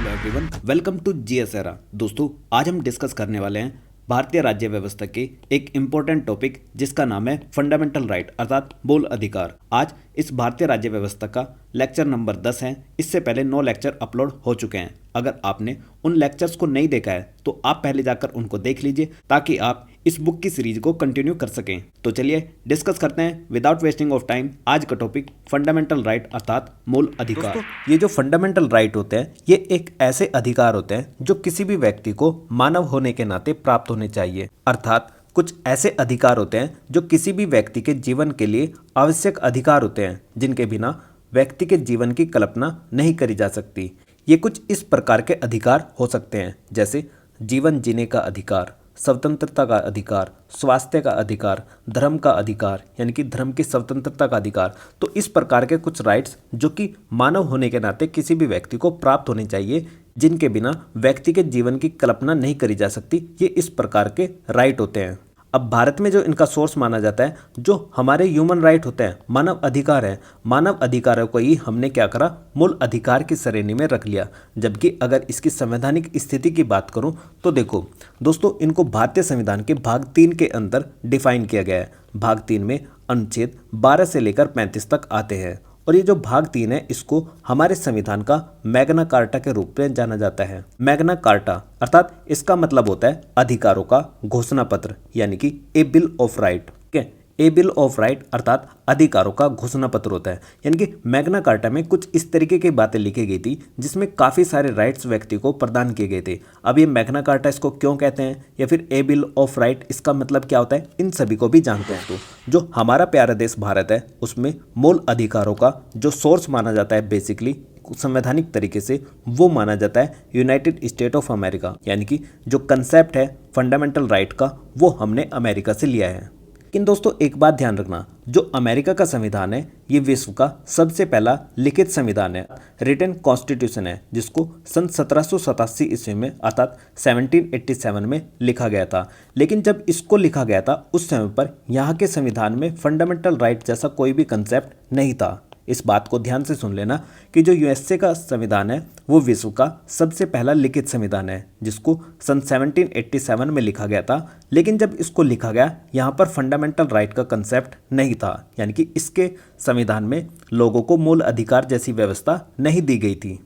Hello everyone, welcome to जीएसएरा। दोस्तों, आज हम डिस्कस करने वाले हैं भारतीय राज्य व्यवस्था की एक इम्पोर्टेंट टॉपिक जिसका नाम है फंडामेंटल राइट अर्थात मूल अधिकार। आज इस भारतीय राज्य व्यवस्था का लेक्चर नंबर 10 है। इससे पहले 9 लेक्चर अपलोड हो चुके हैं। अगर आपने उन लेक्चर्स को नहीं देखा है तो आप पहले जाकर उनको देख लीजिए ताकि आप इस बुक की सीरीज को कंटिन्यू कर सकें। तो चलिए डिस्कस करते हैं विदाउट वेस्टिंग ऑफ टाइम आज का टॉपिक फंडामेंटल राइट अर्थात मूल अधिकार। ये जो फंडामेंटल राइट होते हैं ये एक ऐसे अधिकार होते हैं जो किसी भी व्यक्ति को मानव होने के नाते प्राप्त होने चाहिए। अर्थात कुछ ऐसे अधिकार होते हैं जो किसी भी व्यक्ति के जीवन के लिए आवश्यक अधिकार होते हैं जिनके बिना व्यक्ति के जीवन की कल्पना नहीं करी जा सकती। ये कुछ इस प्रकार के अधिकार हो सकते हैं जैसे जीवन जीने का अधिकार, स्वतंत्रता का अधिकार, स्वास्थ्य का अधिकार, धर्म का अधिकार यानी कि धर्म की स्वतंत्रता का अधिकार। तो इस प्रकार के कुछ राइट्स जो कि मानव होने के नाते किसी भी व्यक्ति को प्राप्त होने चाहिए जिनके बिना व्यक्ति के जीवन की कल्पना नहीं करी जा सकती, ये इस प्रकार के राइट होते हैं। अब भारत में जो इनका सोर्स माना जाता है, जो हमारे ह्यूमन राइट होते हैं, मानव अधिकार है, मानव अधिकारों को ही हमने क्या करा, मूल अधिकार की श्रेणी में रख लिया। जबकि अगर इसकी संवैधानिक स्थिति की बात करूं तो देखो दोस्तों, इनको भारतीय संविधान के भाग 3 के अंदर डिफाइन किया गया है। भाग 3 में अनुच्छेद 12 से लेकर 35 तक आते हैं और ये जो भाग 3 है इसको हमारे संविधान का मैग्ना कार्टा के रूप में जाना जाता है। मैग्ना कार्टा अर्थात इसका मतलब होता है अधिकारों का घोषणा पत्र यानी कि ए बिल ऑफ राइट। ठीक है, ए बिल ऑफ राइट अर्थात अधिकारों का घोषणा पत्र होता है। यानी कि मैग्ना कार्टा में कुछ इस तरीके की बातें लिखी गई थी जिसमें काफ़ी सारे राइट्स व्यक्ति को प्रदान किए गए थे। अब ये मैग्ना कार्टा इसको क्यों कहते हैं या फिर ए बिल ऑफ राइट इसका मतलब क्या होता है, इन सभी को भी जानते हैं। तो जो हमारा प्यारा देश भारत है उसमें मूल अधिकारों का जो सोर्स माना जाता है बेसिकली संवैधानिक तरीके से वो माना जाता है यूनाइटेड स्टेट ऑफ अमेरिका। यानी कि जो कंसेप्ट है फंडामेंटल राइट का वो हमने अमेरिका से लिया है। लेकिन दोस्तों एक बात ध्यान रखना, जो अमेरिका का संविधान है ये विश्व का सबसे पहला लिखित संविधान है, रिटन कॉन्स्टिट्यूशन है, जिसको सन 1787 ईस्वी में अर्थात 1787 में लिखा गया था। लेकिन जब इसको लिखा गया था उस समय पर यहाँ के संविधान में फंडामेंटल राइट जैसा कोई भी कंसेप्ट नहीं था। इस बात को ध्यान से सुन लेना कि जो यूएसए का संविधान है वो विश्व का सबसे पहला लिखित संविधान है जिसको सन 1787 में लिखा गया था। लेकिन जब इसको लिखा गया यहाँ पर फंडामेंटल राइट का कंसेप्ट नहीं था, यानी कि इसके संविधान में लोगों को मूल अधिकार जैसी व्यवस्था नहीं दी गई थी।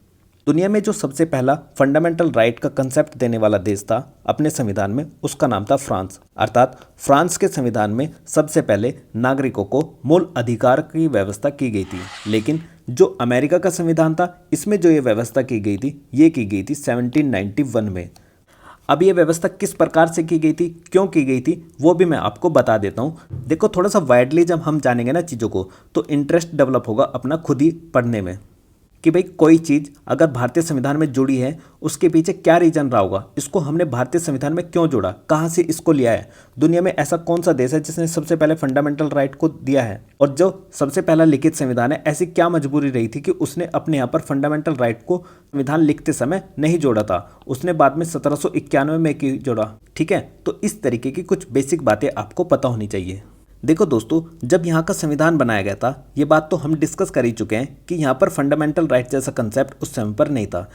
दुनिया में जो सबसे पहला फंडामेंटल राइट का कंसेप्ट देने वाला देश था अपने संविधान में, उसका नाम था फ्रांस। अर्थात फ्रांस के संविधान में सबसे पहले नागरिकों को मूल अधिकार की व्यवस्था की गई थी। लेकिन जो अमेरिका का संविधान था इसमें जो ये व्यवस्था की गई थी ये की गई थी 1791 में। अब ये व्यवस्था किस प्रकार से की गई थी, क्यों की गई थी, वो भी मैं आपको बता देता हूँ। देखो थोड़ा सा वाइडली जब हम जानेंगे ना चीज़ों को तो इंटरेस्ट डेवलप होगा अपना खुद ही पढ़ने में कि भाई कोई चीज़ अगर भारतीय संविधान में जुड़ी है उसके पीछे क्या रीजन रहा होगा, इसको हमने भारतीय संविधान में क्यों जोड़ा, कहाँ से इसको लिया है, दुनिया में ऐसा कौन सा देश है जिसने सबसे पहले फंडामेंटल राइट को दिया है, और जो सबसे पहला लिखित संविधान है ऐसी क्या मजबूरी रही थी कि उसने अपने यहाँ पर फंडामेंटल राइट को संविधान लिखते समय नहीं जोड़ा था, उसने बाद में 1791 में की जोड़ा। ठीक है, तो इस तरीके की कुछ बेसिक बातें आपको पता होनी चाहिए। देखो दोस्तों, जब यहाँ का संविधान बनाया गया था ये बात तो हम डिस्कस कर ही चुके हैं कि यहाँ पर फंडामेंटल राइट जैसा कंसेप्ट उस समय पर नहीं था।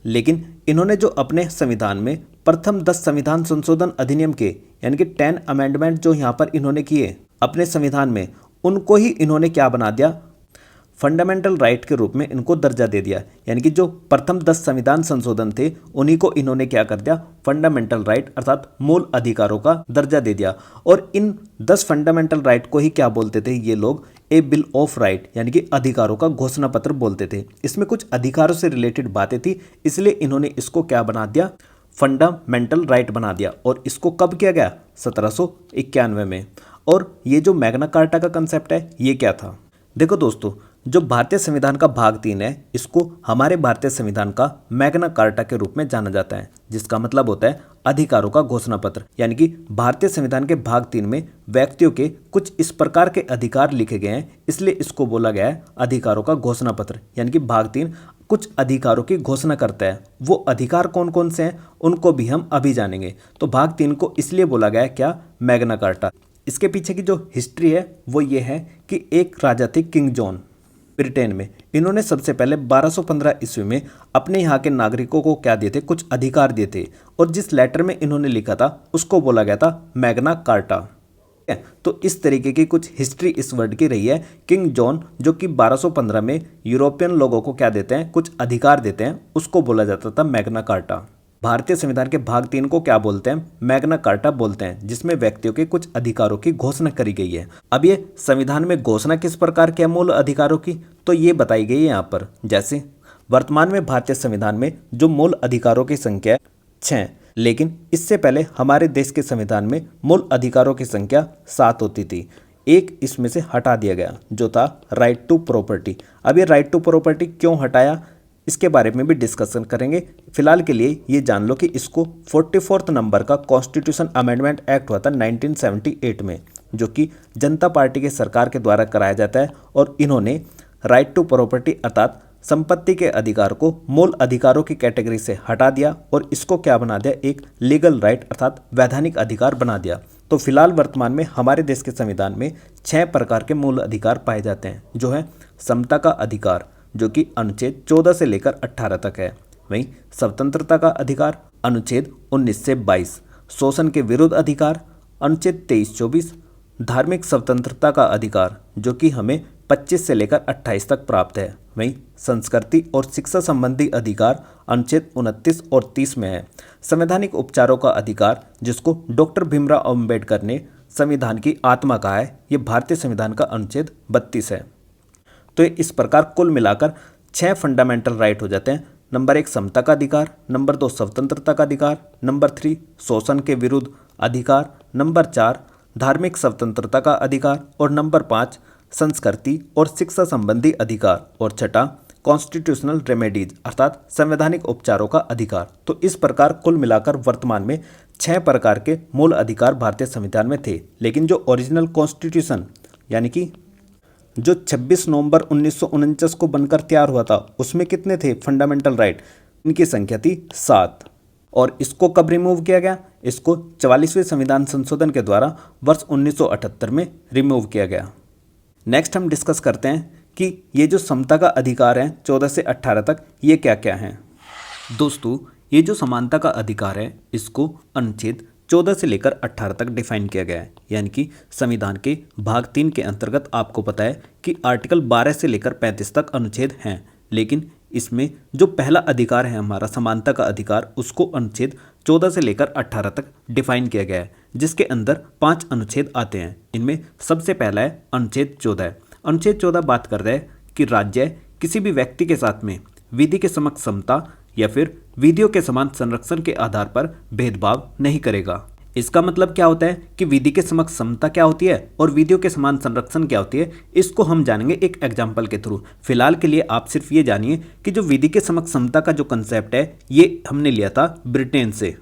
लेकिन इन्होंने जो अपने संविधान में प्रथम 10 संविधान संशोधन अधिनियम के यानी कि 10 अमेंडमेंट जो यहाँ पर इन्होंने किए अपने संविधान में, उनको ही इन्होंने क्या बना दिया, फंडामेंटल राइट के रूप में इनको दर्जा दे दिया। यानी कि जो प्रथम 10 संविधान संशोधन थे उन्हीं को इन्होंने क्या कर दिया, फंडामेंटल राइट अर्थात मूल अधिकारों का दर्जा दे दिया। और इन 10 फंडामेंटल राइट को ही क्या बोलते थे ये लोग, ए बिल ऑफ राइट यानी कि अधिकारों का घोषणा पत्र बोलते थे। इसमें कुछ अधिकारों से रिलेटेड बातें थी इसलिए इन्होंने इसको क्या बना दिया, फंडामेंटल राइट बना दिया। और इसको कब किया गया, 1791 में। और ये जो मैग्ना कार्टा का कंसेप्ट है ये क्या था, देखो दोस्तों जो भारतीय संविधान का भाग 3 है इसको हमारे भारतीय संविधान का मैग्ना कार्टा के रूप में जाना जाता है, जिसका मतलब होता है अधिकारों का घोषणा पत्र। यानी कि भारतीय संविधान के भाग 3 में व्यक्तियों के कुछ इस प्रकार के अधिकार लिखे गए हैं इसलिए इसको बोला गया है अधिकारों का घोषणा पत्र। यानी कि भाग 3 कुछ अधिकारों की घोषणा करता है, वो अधिकार कौन कौन से हैं उनको भी हम अभी जानेंगे। तो भाग 3 को इसलिए बोला गया है क्या, मैग्ना कार्टा। इसके पीछे की जो हिस्ट्री है वो ये है कि एक राजा थे किंग जॉन। ब्रिटेन में इन्होंने सबसे पहले 1215 ईस्वी में अपने यहाँ के नागरिकों को क्या दिए थे, कुछ अधिकार दिए थे, और जिस लेटर में इन्होंने लिखा था उसको बोला गया था मैग्ना कार्टा। तो इस तरीके की कुछ हिस्ट्री इस वर्ड की रही है। किंग जॉन जो कि 1215 में यूरोपियन लोगों को क्या देते हैं, कुछ अधिकार देते हैं, उसको बोला जाता था मैग्ना कार्टा। भारतीय संविधान के भाग 3 को क्या बोलते हैं, मैग्ना कार्टा बोलते हैं, जिसमें व्यक्तियों के कुछ अधिकारों की घोषणा करी गई है। अब ये संविधान में घोषणा किस प्रकार के मूल अधिकारों की, तो ये बताई गई है यहाँ पर। जैसे वर्तमान में भारतीय संविधान में जो मूल अधिकारों की संख्या है 6, लेकिन इससे पहले हमारे देश के संविधान में मूल अधिकारों की संख्या 7 होती थी। एक इसमें से हटा दिया गया जो था राइट टू प्रॉपर्टी। अब ये राइट टू प्रॉपर्टी क्यों हटाया, इसके बारे में भी डिस्कशन करेंगे। फिलहाल के लिए ये जान लो कि इसको 44 नंबर का कॉन्स्टिट्यूशन अमेंडमेंट एक्ट हुआ था 1978 में, जो कि जनता पार्टी के सरकार के द्वारा कराया जाता है, और इन्होंने राइट टू प्रॉपर्टी अर्थात संपत्ति के अधिकार को मूल अधिकारों की कैटेगरी से हटा दिया और इसको क्या बना दिया, एक लीगल राइट अर्थात वैधानिक अधिकार बना दिया। तो फिलहाल वर्तमान में हमारे देश के संविधान में 6 प्रकार के मूल अधिकार पाए जाते हैं, जो है समता का अधिकार जो कि अनुच्छेद 14 से लेकर 18 तक है, वहीं स्वतंत्रता का अधिकार अनुच्छेद 19 से 22, शोषण के विरुद्ध अधिकार अनुच्छेद 23-24, धार्मिक स्वतंत्रता का अधिकार जो कि हमें 25 से लेकर 28 तक प्राप्त है, वहीं संस्कृति और शिक्षा संबंधी अधिकार अनुच्छेद 29 और 30 में है, संवैधानिक उपचारों का अधिकार जिसको डॉक्टर भीमराव अंबेडकर ने संविधान की आत्मा कहा है, ये भारतीय संविधान का अनुच्छेद 32 है। तो इस प्रकार कुल मिलाकर 6 फंडामेंटल राइट हो जाते हैं। नंबर 1 समता का अधिकार, नंबर 2 स्वतंत्रता का अधिकार, नंबर 3 शोषण के विरुद्ध अधिकार, नंबर 4 धार्मिक स्वतंत्रता का अधिकार, और नंबर 5 संस्कृति और शिक्षा संबंधी अधिकार, और छठा कॉन्स्टिट्यूशनल रेमेडीज अर्थात संवैधानिक उपचारों का अधिकार। तो इस प्रकार कुल मिलाकर वर्तमान में 6 प्रकार के मूल अधिकार भारतीय संविधान में थे, लेकिन जो ओरिजिनल कॉन्स्टिट्यूशन यानी कि जो 26 नवंबर 1949 को बनकर तैयार हुआ था उसमें कितने थे फंडामेंटल राइट, इनकी संख्या थी 7। और इसको कब रिमूव किया गया, इसको 44वें संविधान संशोधन के द्वारा वर्ष 1978 में रिमूव किया गया। नेक्स्ट हम डिस्कस करते हैं कि ये जो समता का अधिकार है 14 से 18 तक, ये क्या क्या हैं। दोस्तों ये जो समानता का अधिकार है इसको अनुच्छेद 14 से लेकर 18 तक डिफाइन किया गया है, यानी कि संविधान के भाग 3 के अंतर्गत आपको पता है कि आर्टिकल 12 से लेकर 35 तक अनुच्छेद हैं, लेकिन इसमें जो पहला अधिकार है हमारा समानता का अधिकार, उसको अनुच्छेद 14 से लेकर 18 तक डिफाइन किया गया है, जिसके अंदर 5 अनुच्छेद आते हैं। इनमें सबसे पहला है अनुच्छेद 14। अनुच्छेद 14 बात कर रहा है कि राज्य किसी भी व्यक्ति के साथ में विधि के समक्ष समता या फिर विधियों के समान संरक्षण के आधार पर भेदभाव नहीं करेगा। इसका मतलब क्या होता है कि विधि के समक्ष समता क्या होती है और विधियों के समान संरक्षण क्या होती है, इसको हम जानेंगे एक एग्जाम्पल के थ्रू। फिलहाल के लिए आप सिर्फ ये जानिए कि जो विधि के समक्ष समता का जो कंसेप्ट है ये हमने लिया था ब्रिटेन से,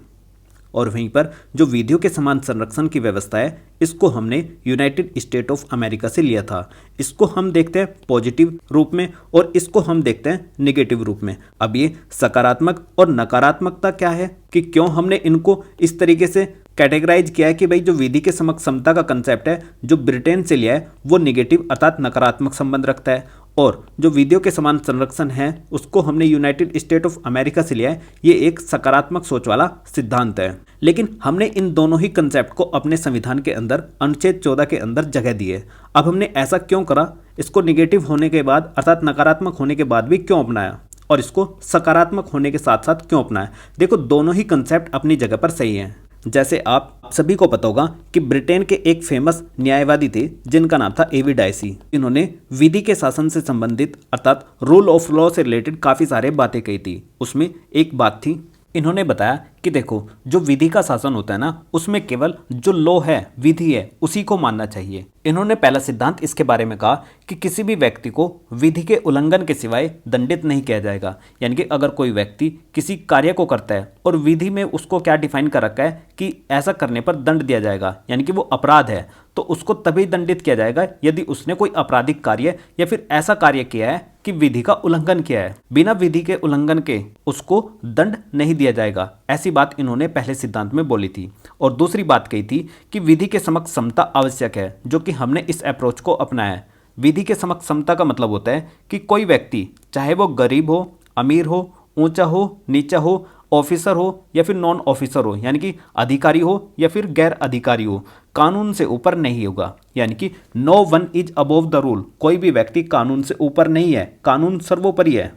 और वहीं पर जो विधियों के समान संरक्षण की व्यवस्था है इसको हमने यूनाइटेड स्टेट ऑफ अमेरिका से लिया था। इसको हम देखते हैं पॉजिटिव रूप में और इसको हम देखते हैं नेगेटिव रूप में। अब ये सकारात्मक और नकारात्मकता क्या है कि क्यों हमने इनको इस तरीके से कैटेगराइज किया है कि भाई जो विधि के समक्ष समता का कंसेप्ट है जो ब्रिटेन से लिया है वो नेगेटिव अर्थात नकारात्मक संबंध रखता है, और जो विधियों के समान संरक्षण है उसको हमने यूनाइटेड स्टेट ऑफ अमेरिका से लिया है, ये एक सकारात्मक सोच वाला सिद्धांत है। लेकिन हमने इन दोनों ही कंसेप्ट को अपने संविधान के अंदर अनुच्छेद 14 के अंदर जगह दी है। अब हमने ऐसा क्यों करा, इसको नेगेटिव होने के बाद अर्थात नकारात्मक होने के बाद भी क्यों अपनाया और इसको सकारात्मक होने के साथ साथ क्यों अपनाया। देखो दोनों ही कंसेप्ट अपनी जगह पर सही हैं। जैसे आप सभी को पता होगा कि ब्रिटेन के एक फेमस न्यायवादी थे जिनका नाम था एवी डायसी। इन्होंने विधि के शासन से संबंधित अर्थात रूल ऑफ लॉ से रिलेटेड काफ़ी सारे बातें कही थी। उसमें एक बात थी, इन्होंने बताया कि देखो जो विधि का शासन होता है ना उसमें केवल जो लॉ है विधि है उसी को मानना चाहिए। इन्होंने पहला सिद्धांत इसके बारे में कहा कि किसी भी व्यक्ति को विधि के उल्लंघन के सिवाय दंडित नहीं किया जाएगा, यानी कि अगर कोई व्यक्ति किसी कार्य को करता है और विधि में उसको क्या डिफाइन कर रखा है कि ऐसा करने पर दंड दिया जाएगा, यानी कि वो अपराध है, तो उसको तभी दंडित किया जाएगा यदि उसने कोई आपराधिक कार्य या फिर ऐसा कार्य किया है कि विधि का उल्लंघन किया है। बिना विधि के उल्लंघन के उसको दंड नहीं दिया जाएगा। ऐसी बात इन्होंने पहले सिद्धांत में बोली थी। और दूसरी बात कही थी कि विधि के समक्ष समता आवश्यक है, जो कि हमने इस अप्रोच को अपनाया है। विधि के समक्ष समता का मतलब होता है कि कोई व्यक्ति, चाहे वो गरीब हो, अमीर हो, ऊंचा हो, नीचा हो, ऑफिसर हो या फिर नॉन ऑफिसर हो, यानी कि अधिकारी हो या फिर गैर अधिकारी हो, कानून से ऊपर नहीं होगा। यानी कि no one is above the rule. कोई भी व्यक्ति कानून से ऊपर नहीं है, कानून सर्वोपरि है।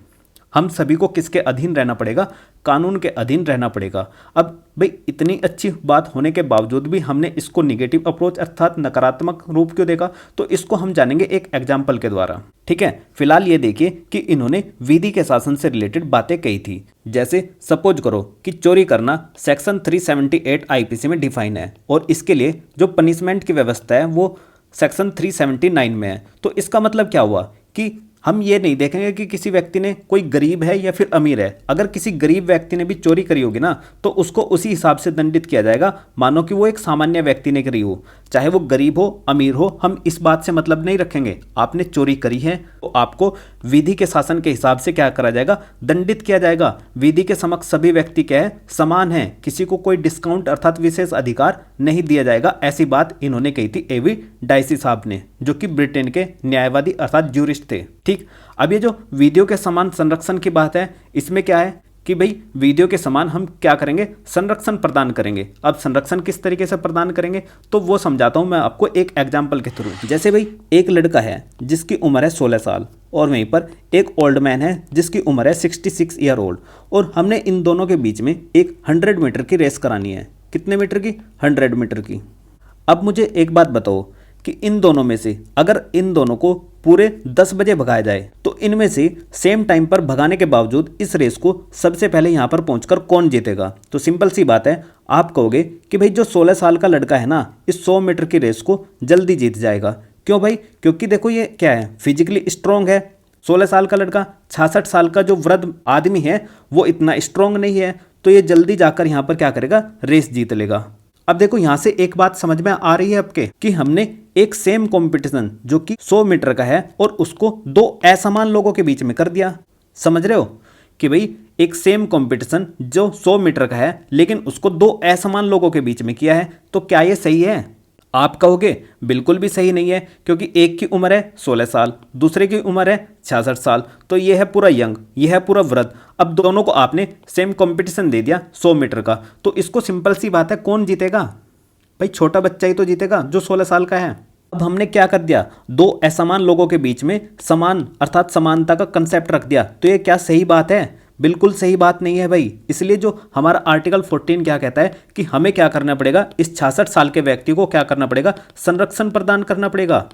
हम सभी को किसके अधीन रहना पड़ेगा? कानून के अधीन रहना पड़ेगा। अब भाई इतनी अच्छी बात होने के बावजूद भी हमने इसको निगेटिव अप्रोच अर्थात नकारात्मक रूप क्यों देखा, तो इसको हम जानेंगे एक एग्जाम्पल के द्वारा। ठीक है, फिलहाल ये देखिए कि इन्होंने विधि के शासन से रिलेटेड बातें कही थी। जैसे सपोज करो कि चोरी करना सेक्शन 378 आईपीसी में डिफाइन है और इसके लिए जो पनिशमेंट की व्यवस्था है वो सेक्शन 379 में है। तो इसका मतलब क्या हुआ कि हम ये नहीं देखेंगे कि किसी व्यक्ति ने कोई गरीब है या फिर अमीर है। अगर किसी गरीब व्यक्ति ने भी चोरी करी होगी ना तो उसको उसी हिसाब से दंडित किया जाएगा, मानो कि वो एक सामान्य व्यक्ति ने करी हो, चाहे वो गरीब हो अमीर हो। हम इस बात से मतलब नहीं रखेंगे। आपने चोरी करी है तो आपको विधि के शासन के हिसाब से क्या करा जाएगा? दंडित किया जाएगा। विधि के समक्ष सभी व्यक्ति क्या है? समान है। किसी को कोई डिस्काउंट अर्थात विशेष अधिकार नहीं दिया जाएगा। ऐसी बात इन्होंने कही थी एवी डाइसी साहब ने, जो कि ब्रिटेन के न्यायवादी अर्थात ज्यूरिस्ट थे। ठीक, अब ये जो वीडियो के समान संरक्षण की बात है, इसमें क्या है कि भाई वीडियो के समान हम क्या करेंगे? संरक्षण प्रदान करेंगे। अब संरक्षण किस तरीके से प्रदान करेंगे तो वो समझाता हूं मैं आपको एक एग्जांपल के थ्रू। जैसे भाई एक लड़का है जिसकी उम्र है 16 साल और वहीं पर एक ओल्ड मैन है जिसकी उम्र है 66 ईयर ओल्ड, और हमने इन दोनों के बीच में एक 100 मीटर की रेस करानी है। कितने मीटर की? 100 मीटर की। अब मुझे एक बात बताओ कि इन दोनों में से अगर इन दोनों को पूरे 10 बजे भगाया जाए तो इनमें से सेम टाइम पर भगाने के बावजूद इस रेस को सबसे पहले यहाँ पर पहुंचकर कौन जीतेगा? तो सिंपल सी बात है, आप कहोगे कि भाई जो 16 साल का लड़का है ना, इस 100 मीटर की रेस को जल्दी जीत जाएगा। क्यों भाई? क्योंकि देखो ये क्या है, फिजिकली स्ट्रॉन्ग है। 16 साल का लड़का, 66 साल का जो वृद्ध आदमी है वो इतना स्ट्रॉन्ग नहीं है, तो ये जल्दी जाकर यहाँ पर क्या करेगा? रेस जीत लेगा। अब देखो यहां से एक बात समझ में आ रही है आपके कि हमने एक सेम कंपटीशन जो कि 100 मीटर का है और उसको दो असमान लोगों के बीच में कर दिया। समझ रहे हो कि भाई एक सेम कंपटीशन जो 100 मीटर का है लेकिन उसको दो असमान लोगों के बीच में किया है। तो क्या ये सही है? आप कहोगे बिल्कुल भी सही नहीं है, क्योंकि एक की उम्र है 16 साल, दूसरे की उम्र है 66 साल, तो ये है पूरा यंग, ये है पूरा वृद्ध। अब दोनों को आपने सेम कंपटीशन दे दिया 100 मीटर का, तो इसको सिंपल सी बात है कौन जीतेगा? भाई छोटा बच्चा ही तो जीतेगा जो 16 साल का है। अब हमने क्या कर दिया? दो असमान लोगों के बीच में समान अर्थात समानता का कंसेप्ट रख दिया। तो ये क्या सही बात है? बिल्कुल सही बात नहीं है भाई। इसलिए जो हमारा आर्टिकल 14 क्या कहता है कि हमें क्या करना पड़ेगा? इस 66 साल के व्यक्ति को क्या करना पड़ेगा? संरक्षण प्रदान करना पड़ेगा।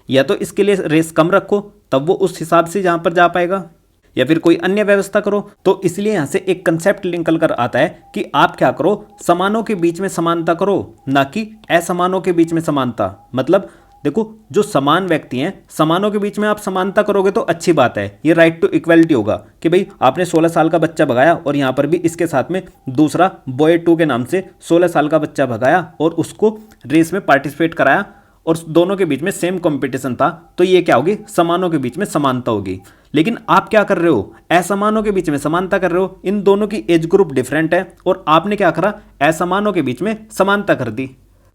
या तो इसके लिए रेस कम रखो तब वो उस हिसाब से जहां पर जा पाएगा, या फिर कोई अन्य व्यवस्था करो। तो इसलिए यहां से एक कंसेप्ट निकल कर आता है कि आप क्या करो? समानों के बीच में समानता करो, ना कि असमानों के बीच में समानता। मतलब देखो जो समान व्यक्ति हैं, समानों के बीच में आप समानता करोगे तो अच्छी बात है, ये राइट टू इक्वलिटी होगा कि भाई आपने 16 साल का बच्चा भगाया और यहाँ पर भी इसके साथ में दूसरा बॉय 2 के नाम से 16 साल का बच्चा भगाया और उसको रेस में पार्टिसिपेट कराया और दोनों के बीच में सेम कंपटीशन था, तो ये क्या होगी? समानों के बीच में समानता होगी। लेकिन आप क्या कर रहे हो? असमानों के बीच में समानता कर रहे हो। इन दोनों की एज ग्रुप डिफरेंट है और आपने क्या करा? असमानों के बीच में समानता कर दी।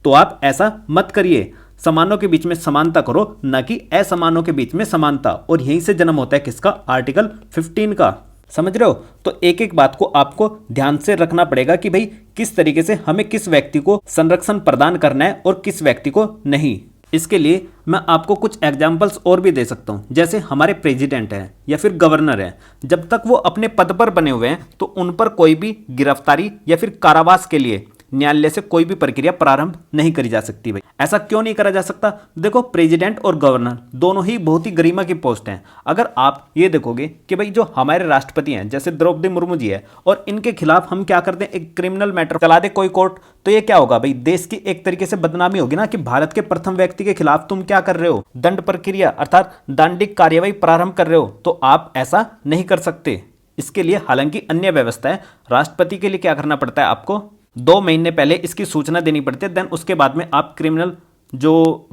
तो आप ऐसा मत करिए, समानों के बीच में समानता करो, ना कि असमानों के बीच में समानता। और यहीं से जन्म होता है किसका? आर्टिकल 15 का। समझ रहे हो? तो एक एक बात को आपको ध्यान से रखना पड़ेगा कि भाई किस तरीके से हमें किस व्यक्ति को संरक्षण प्रदान करना है और किस व्यक्ति को नहीं। इसके लिए मैं आपको कुछ एग्जाम्पल्स और भी दे सकता हूं। जैसे हमारे प्रेसिडेंट हैं या फिर गवर्नर हैं, जब तक वो अपने पद पर बने हुए हैं तो उन पर कोई भी गिरफ्तारी या फिर कारावास के लिए न्यायालय से कोई भी प्रक्रिया प्रारंभ नहीं करी जा सकती। भाई ऐसा क्यों नहीं करा जा सकता? देखो प्रेसिडेंट और गवर्नर दोनों ही बहुत ही गरिमा की पोस्ट हैं। अगर आप ये देखोगे कि भाई जो हमारे राष्ट्रपति हैं जैसे द्रौपदी मुर्मू जी है और इनके खिलाफ हम क्या करते हैं? एक क्रिमिनल मैटर चला दे कोई कोर्ट, तो ये क्या होगा भाई? देश की एक तरीके से बदनामी होगी ना कि भारत के प्रथम व्यक्ति के खिलाफ तुम क्या कर रहे हो? दंड प्रक्रिया अर्थात दंडिक कार्यवाही प्रारंभ कर रहे हो। तो आप ऐसा नहीं कर सकते। इसके लिए हालांकि अन्य व्यवस्था है। राष्ट्रपति के लिए क्या करना पड़ता है? आपको 2 महीने पहले इसकी सूचना देनी पड़ती है, देन उसके बाद में आप क्रिमिनल जो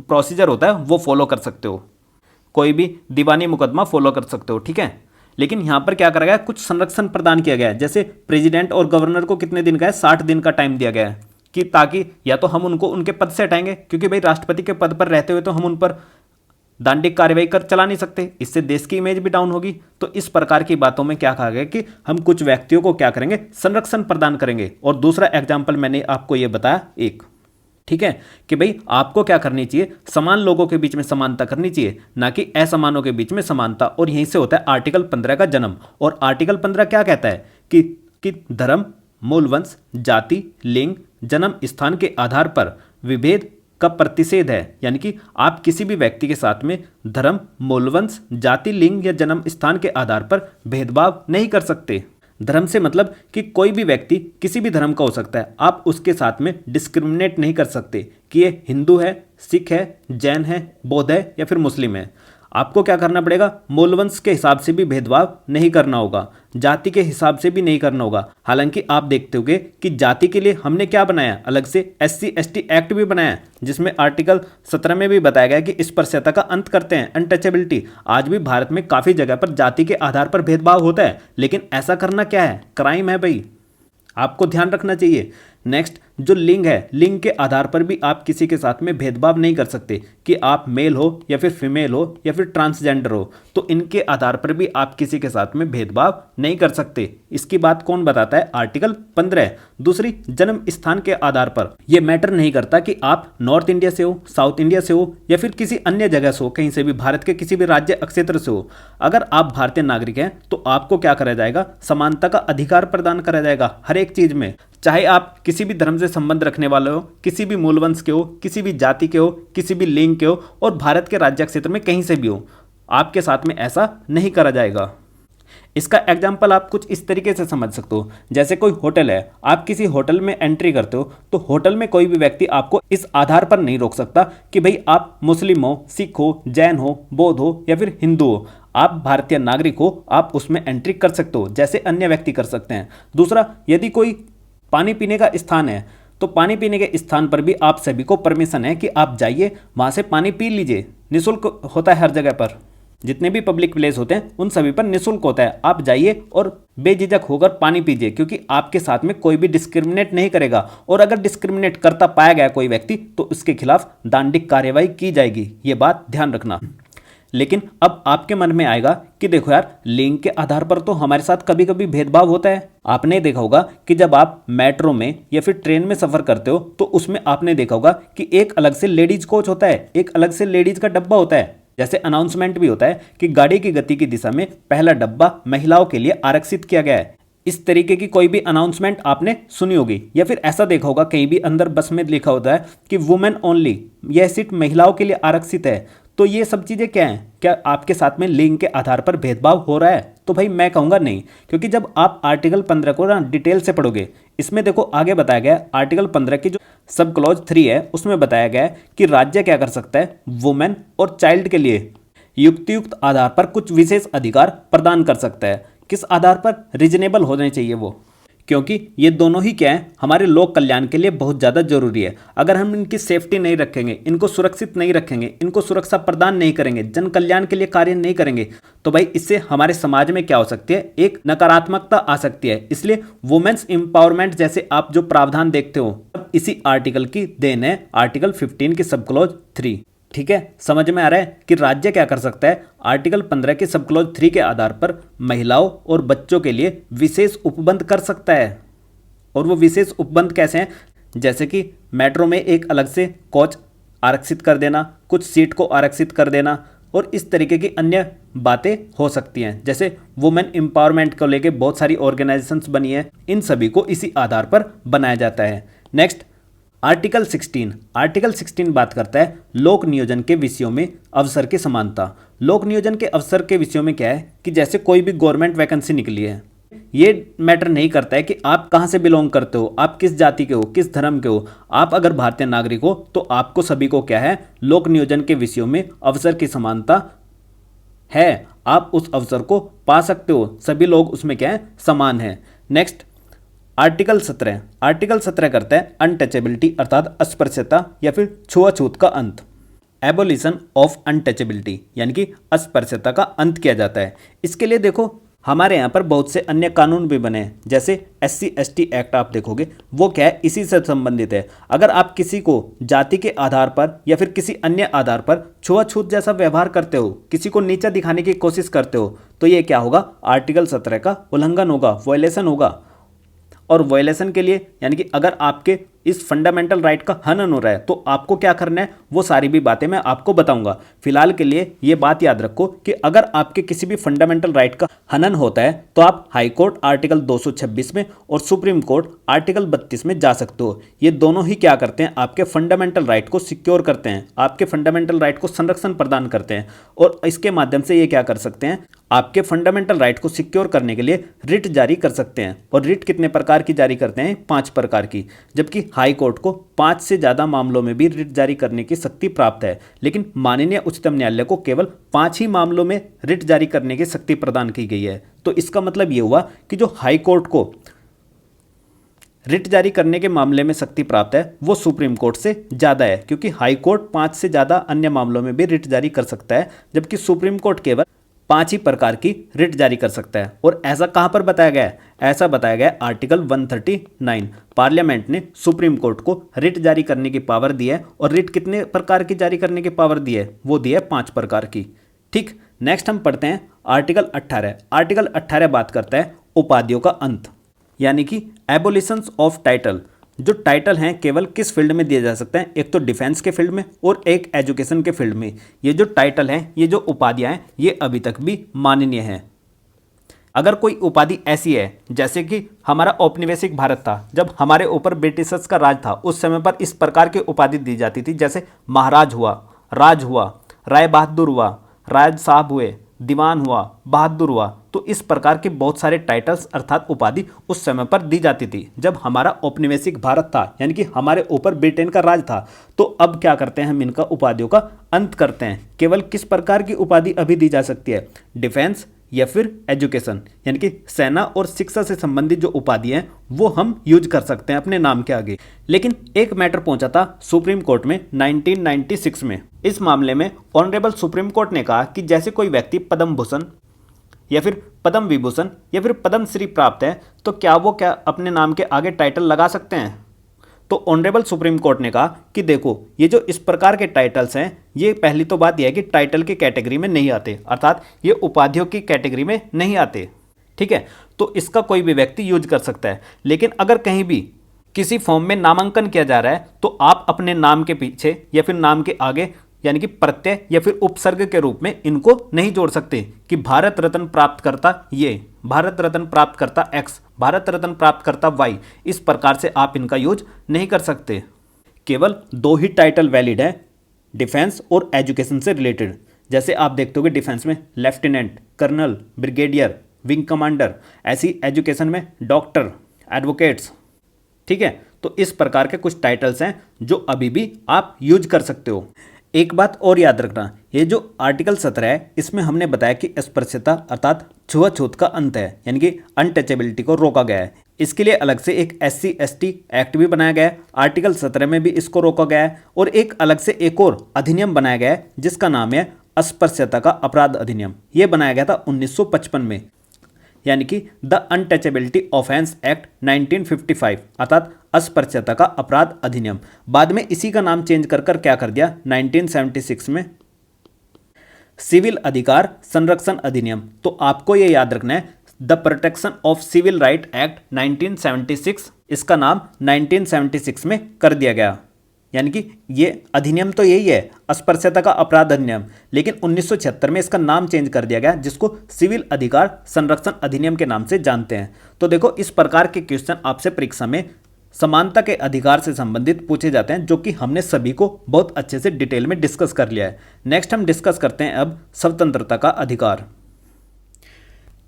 प्रोसीजर होता है वो फॉलो कर सकते हो, कोई भी दीवानी मुकदमा फॉलो कर सकते हो। ठीक है, लेकिन यहां पर क्या करा गया? कुछ संरक्षण प्रदान किया गया है। जैसे प्रेसिडेंट और गवर्नर को कितने दिन का है? 60 दिन का टाइम दिया गया है कि ताकि या तो हम उनको उनके पद से हटाएंगे, क्योंकि भाई राष्ट्रपति के पद पर रहते हुए तो हम उन पर दांडिक कार्रवाई कर चला नहीं सकते, इससे देश की इमेज भी डाउन होगी। तो इस प्रकार की बातों में क्या कहा गया कि हम कुछ व्यक्तियों को क्या करेंगे, संरक्षण प्रदान करेंगे। और दूसरा एग्जाम्पल मैंने आपको ये बताया एक, ठीक है, कि भाई आपको क्या करनी चाहिए, समान लोगों के बीच में समानता करनी चाहिए, ना कि असमानों के बीच में समानता। और यहीं से होता है आर्टिकल 15 का जन्म। और आर्टिकल 15 क्या कहता है कि धर्म, मूलवंश, जाति, लिंग, जन्म स्थान के आधार पर विभेद का प्रतिषेध है। यानी कि आप किसी भी व्यक्ति के साथ में धर्म, मूलवंश, जाति, लिंग या जन्म स्थान के आधार पर भेदभाव नहीं कर सकते। धर्म से मतलब कि कोई भी व्यक्ति किसी भी धर्म का हो सकता है, आप उसके साथ में डिस्क्रिमिनेट नहीं कर सकते कि ये हिंदू है, सिख है, जैन है, बौद्ध है या फिर मुस्लिम है। आपको क्या करना पड़ेगा, मूलवंश के हिसाब से भी भेदभाव नहीं करना होगा, जाति के हिसाब से भी नहीं करना होगा। हालांकि आप देखते होंगे कि जाति के लिए हमने क्या बनाया, अलग से SC/ST एक्ट भी बनाया, जिसमें आर्टिकल 17 में भी बताया गया कि स्पर्शता का अंत करते हैं, अनटचेबिलिटी। आज भी भारत में काफ़ी जगह पर जाति के आधार पर भेदभाव होता है, लेकिन ऐसा करना क्या है, क्राइम है भाई, आपको ध्यान रखना चाहिए। नेक्स्ट, जो लिंग है, लिंग के आधार पर भी आप किसी के साथ में भेदभाव नहीं कर सकते कि आप मेल हो या फिर फीमेल हो या फिर ट्रांसजेंडर हो, तो इनके आधार पर भी आप किसी के साथ में भेदभाव नहीं कर सकते। इसकी बात कौन बताता है, आर्टिकल 15। दूसरी, जन्म स्थान के आधार पर यह मैटर नहीं करता कि आप नॉर्थ इंडिया से हो, साउथ इंडिया से हो या फिर किसी अन्य जगह से हो, कहीं से भी भारत के किसी भी राज्य क्षेत्र से हो। अगर आप भारतीय नागरिक हैं तो आपको क्या करा जाएगा, समानता का अधिकार प्रदान करा जाएगा हर एक चीज में। चाहे आप किसी भी धर्म से संबंध रखने वाले हो, किसी भी मूलवंश के हो, किसी भी जाति के हो, किसी भी लिंग के हो और भारत के राज्य क्षेत्र में कहीं से भी हो, आपके साथ में ऐसा नहीं करा जाएगा। इसका एग्जाम्पल आप कुछ इस तरीके से समझ सकते हो, जैसे कोई होटल है, आप किसी होटल में एंट्री करते हो तो होटल में कोई भी व्यक्ति आपको इस आधार पर नहीं रोक सकता कि भाई आप मुस्लिम हो, सिख हो, जैन हो, बौद्ध हो या फिर हिंदू हो। आप भारतीय नागरिक हो, आप उसमें एंट्री कर सकते हो जैसे अन्य व्यक्ति कर सकते हैं। दूसरा, यदि कोई पानी पीने का स्थान है तो पानी पीने के स्थान पर भी आप सभी को परमिशन है कि आप जाइए, वहाँ से पानी पी लीजिए। निःशुल्क होता है हर जगह पर, जितने भी पब्लिक प्लेस होते हैं उन सभी पर निःशुल्क होता है। आप जाइए और बेझिझक होकर पानी पीजिए, क्योंकि आपके साथ में कोई भी डिस्क्रिमिनेट नहीं करेगा। और अगर डिस्क्रिमिनेट करता पाया गया कोई व्यक्ति तो उसके खिलाफ दंडिक कार्रवाई की जाएगी, ये बात ध्यान रखना। लेकिन अब आपके मन में आएगा कि देखो यार, लिंग के आधार पर तो हमारे साथ कभी कभी भेदभाव होता है। आपने देखा होगा कि जब आप मेट्रो में या फिर ट्रेन में सफर करते हो तो उसमें आपने देखा होगा कि एक अलग से लेडीज कोच होता है, एक अलग से लेडीज का डब्बा होता है। जैसे अनाउंसमेंट भी होता है कि गाड़ी की गति की दिशा में पहला डब्बा महिलाओं के लिए आरक्षित किया गया है। इस तरीके की कोई भी अनाउंसमेंट आपने सुनी होगी, या फिर ऐसा देखा होगा कहीं भी अंदर बस में लिखा होता है कि वुमेन ओनली, यह सीट महिलाओं के लिए आरक्षित है। तो ये सब चीज़ें क्या हैं, क्या आपके साथ में लिंग के आधार पर भेदभाव हो रहा है? तो भाई मैं कहूँगा नहीं, क्योंकि जब आप आर्टिकल 15 को ना डिटेल से पढ़ोगे, इसमें देखो आगे बताया गया है, आर्टिकल 15 की जो सब क्लॉज 3 है उसमें बताया गया है कि राज्य क्या कर सकता है, वुमेन और चाइल्ड के लिए युक्त आधार पर कुछ विशेष अधिकार प्रदान कर सकता है। किस आधार पर? रीजनेबल होने चाहिए वो, क्योंकि ये दोनों ही क्या है, हमारे लोक कल्याण के लिए बहुत ज़्यादा जरूरी है। अगर हम इनकी सेफ्टी नहीं रखेंगे, इनको सुरक्षित नहीं रखेंगे, इनको सुरक्षा प्रदान नहीं करेंगे, जन कल्याण के लिए कार्य नहीं करेंगे, तो भाई इससे हमारे समाज में क्या हो सकती है, एक नकारात्मकता आ सकती है। इसलिए वुमेन्स एम्पावरमेंट जैसे आप जो प्रावधान देखते हो, इसी आर्टिकल की देन है, आर्टिकल 15 की सब क्लॉज 3। ठीक है, समझ में आ रहा है कि राज्य क्या कर सकता है, आर्टिकल 15 के सब क्लॉज 3 के आधार पर महिलाओं और बच्चों के लिए विशेष उपबंध कर सकता है। और वो विशेष उपबंध कैसे हैं, जैसे कि मेट्रो में एक अलग से कोच आरक्षित कर देना, कुछ सीट को आरक्षित कर देना, और इस तरीके की अन्य बातें हो सकती हैं। जैसे वुमेन एम्पावरमेंट को लेके बहुत सारी ऑर्गेनाइजेशंस बनी है, इन सभी को इसी आधार पर बनाया जाता है। नेक्स्ट, आर्टिकल 16 बात करता है लोक नियोजन के विषयों में अवसर की समानता। लोक नियोजन के अवसर के विषयों में क्या है कि जैसे कोई भी गवर्नमेंट वैकेंसी निकली है, ये मैटर नहीं करता है कि आप कहाँ से बिलोंग करते हो, आप किस जाति के हो, किस धर्म के हो। आप अगर भारतीय नागरिक हो तो आपको सभी को क्या है, लोक नियोजन के विषयों में अवसर की समानता है, आप उस अवसर को पा सकते हो, सभी लोग उसमें क्या है, समान है। नेक्स्ट, आर्टिकल 17 करता है अनटचेबिलिटी अर्थात अस्पृश्यता या फिर छुआछूत का अंत। एबोलिशन ऑफ अनटचेबिलिटी यानी कि अस्पृश्यता का अंत किया जाता है। इसके लिए देखो हमारे यहाँ पर बहुत से अन्य कानून भी बने हैं, जैसे SC/ST एक्ट आप देखोगे, वो क्या है, इसी से संबंधित है। अगर आप किसी को जाति के आधार पर या फिर किसी अन्य आधार पर छुआछूत जैसा व्यवहार करते हो, किसी को नीचा दिखाने की कोशिश करते हो, तो ये क्या होगा, आर्टिकल 17 का उल्लंघन होगा, वायलेशन होगा। और वायलेशन के लिए यानी कि अगर आपके इस फंडामेंटल राइट का हनन हो रहा है तो आपको क्या करना है, वो सारी भी बातें मैं आपको बताऊंगा। फिलहाल के लिए ये बात याद रखो कि अगर आपके किसी भी फंडामेंटल राइट का हनन होता है तो आप हाई कोर्ट आर्टिकल 226 में और सुप्रीम कोर्ट आर्टिकल 32 में जा सकते हो। ये दोनों ही क्या करते हैं, आपके फंडामेंटल राइट को सिक्योर करते हैं, आपके फंडामेंटल राइट को संरक्षण प्रदान करते हैं। और इसके माध्यम से ये क्या कर सकते हैं, आपके फंडामेंटल राइट को सिक्योर करने के लिए रिट जारी कर सकते हैं। और रिट कितने प्रकार की जारी करते हैं, 5 प्रकार की, जबकि हाई कोर्ट को 5 से ज़्यादा मामलों में भी रिट जारी करने की शक्ति प्राप्त है, लेकिन माननीय उच्चतम न्यायालय को केवल 5 ही मामलों में रिट जारी करने की शक्ति प्रदान की गई है। तो इसका मतलब ये हुआ कि जो हाई कोर्ट को रिट जारी करने के मामले में शक्ति प्राप्त है वो सुप्रीम कोर्ट से ज़्यादा है, क्योंकि हाई कोर्ट 5 से ज़्यादा अन्य मामलों में भी रिट जारी कर सकता है, जबकि सुप्रीम कोर्ट केवल 5 ही प्रकार की रिट जारी कर सकता है। और ऐसा कहां पर बताया गया है, ऐसा बताया गया है आर्टिकल 139। पार्लियामेंट ने सुप्रीम कोर्ट को रिट जारी करने की पावर दी है, और रिट कितने प्रकार की जारी करने की पावर दी है, वो दी है 5 प्रकार की। ठीक, नेक्स्ट हम पढ़ते हैं आर्टिकल 18। आर्टिकल 18 बात करता है उपाधियों का अंत, यानी कि एबोलिशंस ऑफ टाइटल। जो टाइटल हैं केवल किस फील्ड में दिए जा सकते हैं, एक तो डिफेंस के फील्ड में और एक एजुकेशन के फील्ड में। ये जो टाइटल हैं, ये जो उपाधियां हैं, ये अभी तक भी माननीय हैं। अगर कोई उपाधि ऐसी है, जैसे कि हमारा औपनिवेशिक भारत था, जब हमारे ऊपर ब्रिटिशर्स का राज था, उस समय पर इस प्रकार की उपाधि दी जाती थी, जैसे महाराज हुआ, राज हुआ, राय बहादुर हुआ, राज साहब हुए, दीवान हुआ, बहादुर हुआ। तो इस प्रकार के बहुत सारे टाइटल्स अर्थात उपाधि उस समय पर दी जाती थी जब हमारा औपनिवेशिक भारत था, यानी कि हमारे ऊपर ब्रिटेन का राज था। तो अब क्या करते हैं, हम इनका उपाधियों का अंत करते हैं। केवल किस प्रकार की उपाधि अभी दी जा सकती है, डिफेंस या फिर एजुकेशन, यानी कि सेना और शिक्षा से संबंधित जो उपाधि हैं वो हम यूज कर सकते हैं अपने नाम के आगे। लेकिन एक मैटर पहुंचा था सुप्रीम कोर्ट में 1996 में। इस मामले में ऑनरेबल सुप्रीम कोर्ट ने कहा कि जैसे कोई व्यक्ति पद्म भूषण या फिर पद्म विभूषण या फिर पद्म श्री प्राप्त है, तो क्या वो अपने नाम के आगे टाइटल लगा सकते हैं। तो ऑनरेबल सुप्रीम कोर्ट ने कहा कि देखो, ये जो इस प्रकार के टाइटल्स हैं, ये पहली तो बात यह है कि टाइटल की कैटेगरी में नहीं आते, अर्थात ये उपाधियों की कैटेगरी में नहीं आते। ठीक है, तो इसका कोई भी व्यक्ति यूज कर सकता है। लेकिन अगर कहीं भी किसी फॉर्म में नामांकन किया जा रहा है तो आप अपने नाम के पीछे या फिर नाम के आगे यानी कि प्रत्यय या फिर उपसर्ग के रूप में इनको नहीं जोड़ सकते कि भारत रत्न प्राप्त करता ये, भारत रत्न प्राप्त करता एक्स, भारत रत्न प्राप्त करता वाई। इस प्रकार से आप इनका यूज नहीं कर सकते। केवल 2 ही टाइटल वैलिड है, डिफेंस और एजुकेशन से रिलेटेड। जैसे आप देखते हो कि डिफेंस में lieutenant, colonel, brigadier, wing commander, ऐसी एजुकेशन में डॉक्टर, एडवोकेट्स। ठीक है, तो इस प्रकार के कुछ टाइटल्स हैं जो अभी भी आप यूज कर सकते हो। एक बात और याद रखना, ये जो आर्टिकल 17 है, इसमें हमने बताया कि अस्पृश्यता अर्थात छुआछूत का अंत है, यानी कि अनटचेबिलिटी को रोका गया है। इसके लिए अलग से एक SC/ST एक्ट भी बनाया गया है, आर्टिकल 17 में भी इसको रोका गया है। और एक अलग से एक और अधिनियम बनाया गया है जिसका नाम है अस्पृश्यता का अपराध अधिनियम। ये बनाया गया था 1955 में, यानी कि द अनटचेबिलिटी ऑफेंस एक्ट 1955 अर्थात अस्पृश्यता का अपराध अधिनियम। बाद में इसी का नाम चेंज कर क्या कर दिया 1976 में, सिविल अधिकार संरक्षण अधिनियम। तो आपको ये याद रखना है, the protection of civil right act 1976, इसका नाम 1976 में कर दिया गया। यानी कि ये अधिनियम तो यही है, अस्पृश्यता का अपराध अधिनियम, लेकिन 1976 में इसका नाम चेंज कर दिया गया, जिसको सिविल अधिकार संरक्षण अधिनियम के नाम से जानते हैं। तो देखो, इस प्रकार के क्वेश्चन आपसे परीक्षा में समानता के अधिकार से संबंधित पूछे जाते हैं, जो कि हमने सभी को बहुत अच्छे से डिटेल में डिस्कस कर लिया है। नेक्स्ट हम डिस्कस करते हैं अब स्वतंत्रता का अधिकार।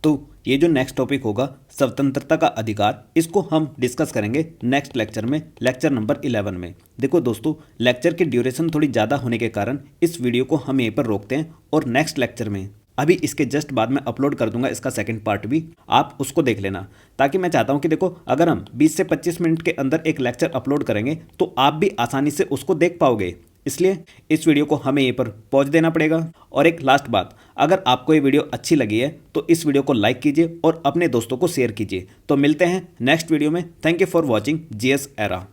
तो ये जो नेक्स्ट टॉपिक होगा स्वतंत्रता का अधिकार, इसको हम डिस्कस करेंगे नेक्स्ट लेक्चर में, लेक्चर नंबर 11 में। देखो दोस्तों, लेक्चर की ड्यूरेशन थोड़ी ज़्यादा होने के कारण इस वीडियो को हम यहीं पर रोकते हैं, और नेक्स्ट लेक्चर में अभी इसके जस्ट बाद में अपलोड कर दूंगा इसका सेकंड पार्ट भी, आप उसको देख लेना। ताकि मैं चाहता हूं कि देखो, अगर हम 20 से 25 मिनट के अंदर एक लेक्चर अपलोड करेंगे तो आप भी आसानी से उसको देख पाओगे। इसलिए इस वीडियो को हमें यहीं पर पॉज देना पड़ेगा। और एक लास्ट बात, अगर आपको ये वीडियो अच्छी लगी है तो इस वीडियो को लाइक कीजिए और अपने दोस्तों को शेयर कीजिए। तो मिलते हैं नेक्स्ट वीडियो में। Thank you for watching GS era.